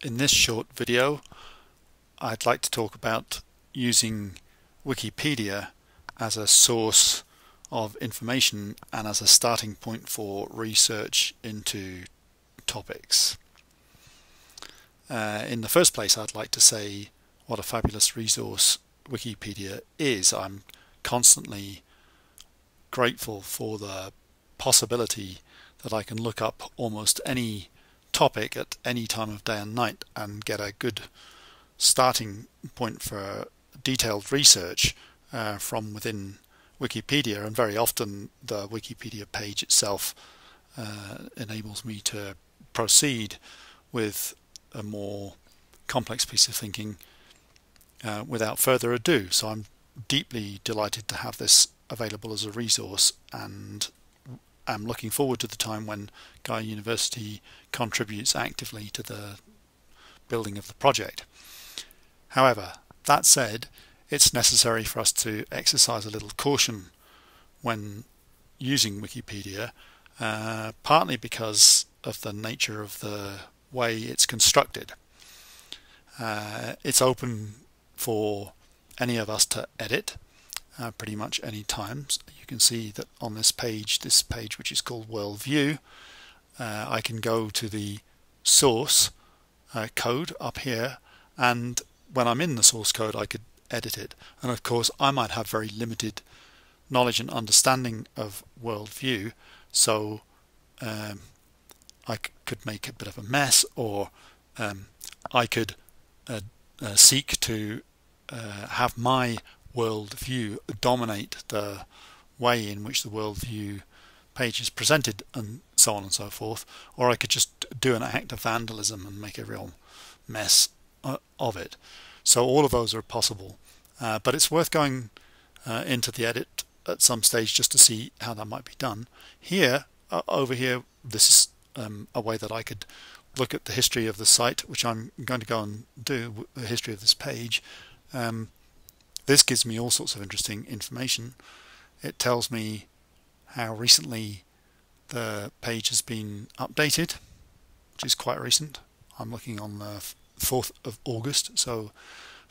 In this short video, I'd like to talk about using Wikipedia as a source of information and as a starting point for research into topics. In the first place, I'd like to say what a fabulous resource Wikipedia is. I'm constantly grateful for the possibility that I can look up almost any topic at any time of day and night and get a good starting point for detailed research from within Wikipedia, and very often the Wikipedia page itself enables me to proceed with a more complex piece of thinking without further ado. So I'm deeply delighted to have this available as a resource, and I'm looking forward to the time when Gaia University contributes actively to the building of the project. However, that said, it's necessary for us to exercise a little caution when using Wikipedia, partly because of the nature of the way it's constructed. It's open for any of us to edit pretty much any time. You can see that on this page which is called Worldview, I can go to the source code up here, and when I'm in the source code I could edit it. And of course I might have very limited knowledge and understanding of Worldview, so I could make a bit of a mess, or I could seek to have my worldview dominate the way in which the worldview page is presented, and so on and so forth. Or I could just do an act of vandalism and make a real mess of it. So all of those are possible, but it's worth going into the edit at some stage just to see how that might be done. Here, over here, this is a way that I could look at the history of the site, which I'm going to go and do, the history of this page. This gives me all sorts of interesting information. It tells me how recently the page has been updated, which is quite recent. I'm looking on the 4th of August, so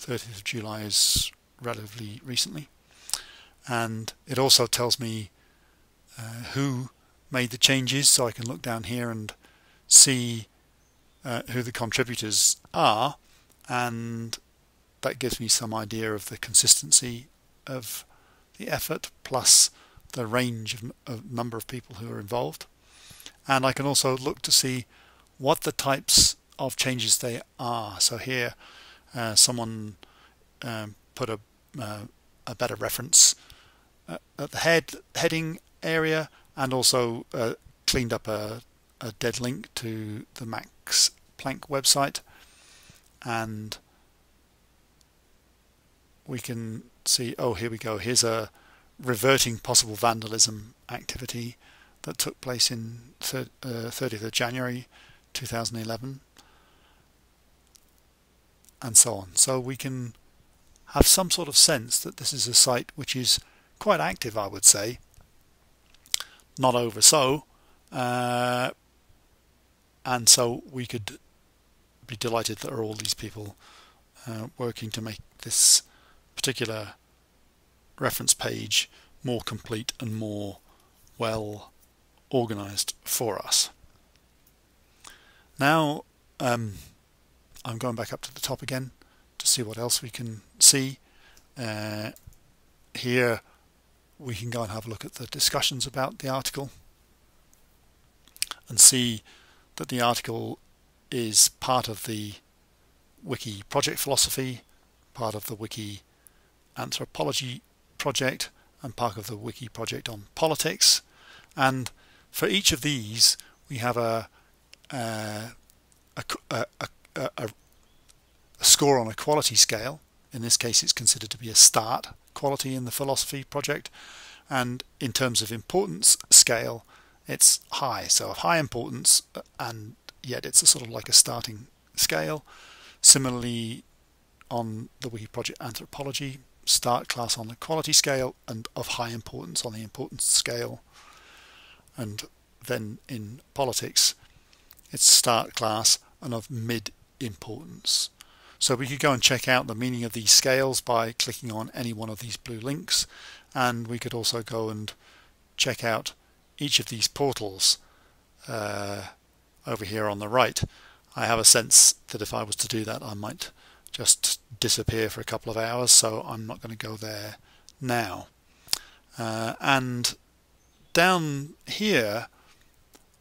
30th of July is relatively recently. And it also tells me who made the changes, so I can look down here and see who the contributors are, and that gives me some idea of the consistency of the effort plus the range of number of people who are involved. And I can also look to see what the types of changes they are. So here someone put a better reference at the heading area, and also cleaned up a dead link to the Max Planck website, and we can see, oh, here we go, here's a reverting possible vandalism activity that took place in 30th of January 2011, and so on. So we can have some sort of sense that this is a site which is quite active, I would say, not over so, and so we could be delighted that there are all these people working to make this particular reference page more complete and more well organized for us. Now I'm going back up to the top again to see what else we can see. Here we can go and have a look at the discussions about the article and see that the article is part of the Wiki project philosophy, part of the Wiki anthropology project, and part of the Wiki project on politics. And for each of these we have a score on a quality scale. In this case it's considered to be a start quality in the philosophy project, and in terms of importance scale it's high, so of high importance, and yet it's a sort of like a starting scale. Similarly on the Wiki project anthropology, start class on the quality scale and of high importance on the importance scale. And then in politics it's start class and of mid importance. So we could go and check out the meaning of these scales by clicking on any one of these blue links, and we could also go and check out each of these portals over here on the right. I have a sense that if I was to do that, I might just disappear for a couple of hours, so I'm not going to go there now. And down here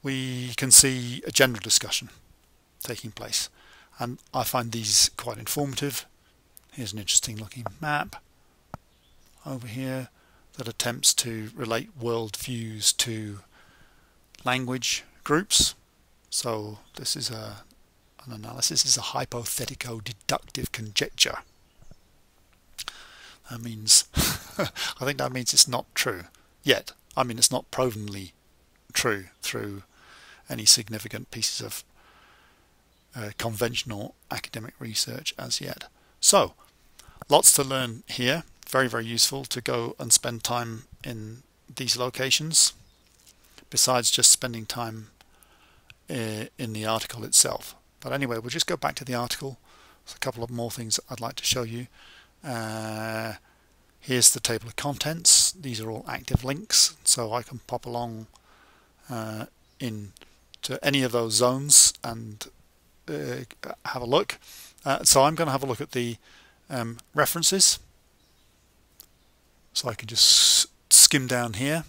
we can see a general discussion taking place, and I find these quite informative. Here's an interesting looking map over here that attempts to relate world views to language groups. So this is an analysis. This is a hypothetico-deductive conjecture. That means I think that means it's not true yet. I mean, it's not provenly true through any significant pieces of conventional academic research as yet. So lots to learn here. Very, very useful to go and spend time in these locations, besides just spending time in the article itself. But anyway, we'll just go back to the article. There's a couple of more things I'd like to show you. Here's the table of contents. These are all active links, so I can pop along into any of those zones and have a look. So I'm going to have a look at the references. So I can just skim down here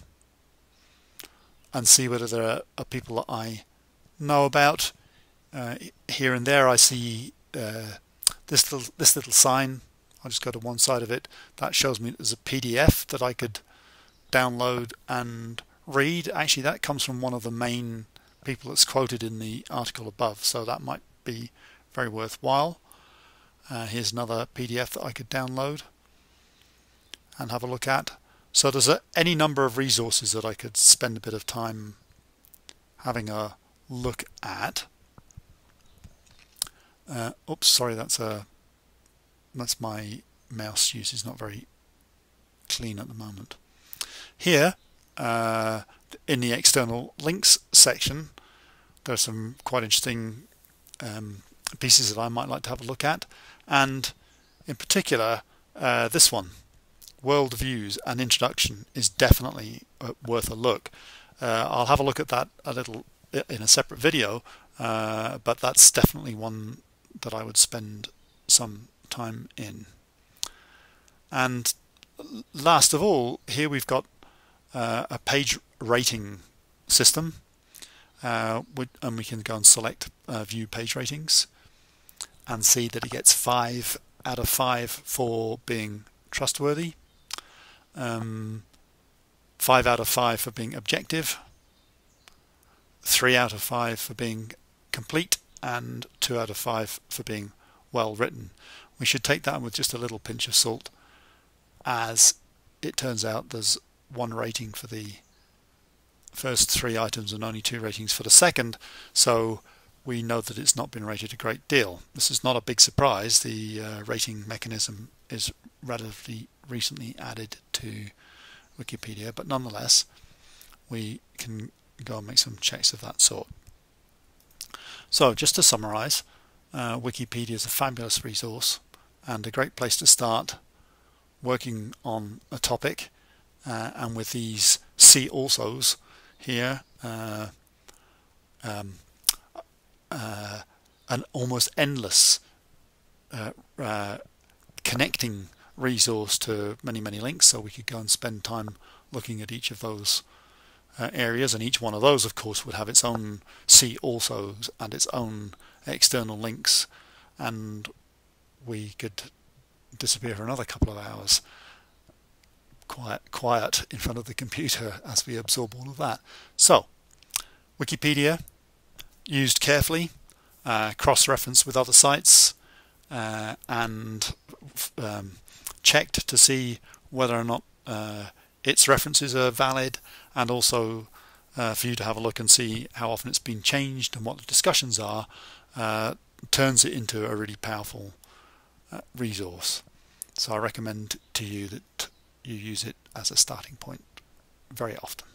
and see whether there are people that I know about. Here and there I see this little sign. I'll just go to one side of it. That shows me there's a PDF that I could download and read. Actually, that comes from one of the main people that's quoted in the article above, so that might be very worthwhile. Here's another PDF that I could download and have a look at. So there's any number of resources that I could spend a bit of time having a look at. Oops, sorry, that's my mouse use is not very clean at the moment. Here, in the external links section, there are some quite interesting pieces that I might like to have a look at, and in particular this one, World Views, an Introduction, is definitely worth a look. I'll have a look at that a little in a separate video, but that's definitely one that I would spend some time in. And last of all, here we've got a page rating system, and we can go and select view page ratings and see that it gets 5 out of 5 for being trustworthy, 5 out of 5 for being objective, 3 out of 5 for being complete, and 2 out of 5 for being well written. We should take that with just a little pinch of salt, as it turns out there's 1 rating for the first 3 items and only 2 ratings for the second, so we know that it's not been rated a great deal. This is not a big surprise. The rating mechanism is relatively recently added to Wikipedia, but nonetheless we can go and make some checks of that sort. So just to summarize, Wikipedia is a fabulous resource and a great place to start working on a topic, and with these see alsos here, an almost endless connecting resource to many links, so we could go and spend time looking at each of those areas, and each one of those of course would have its own see alsos and its own external links, and we could disappear for another couple of hours quiet in front of the computer as we absorb all of that. So Wikipedia, used carefully, cross-referenced with other sites, and checked to see whether or not its references are valid, and also for you to have a look and see how often it's been changed and what the discussions are, turns it into a really powerful resource. So I recommend to you that you use it as a starting point very often.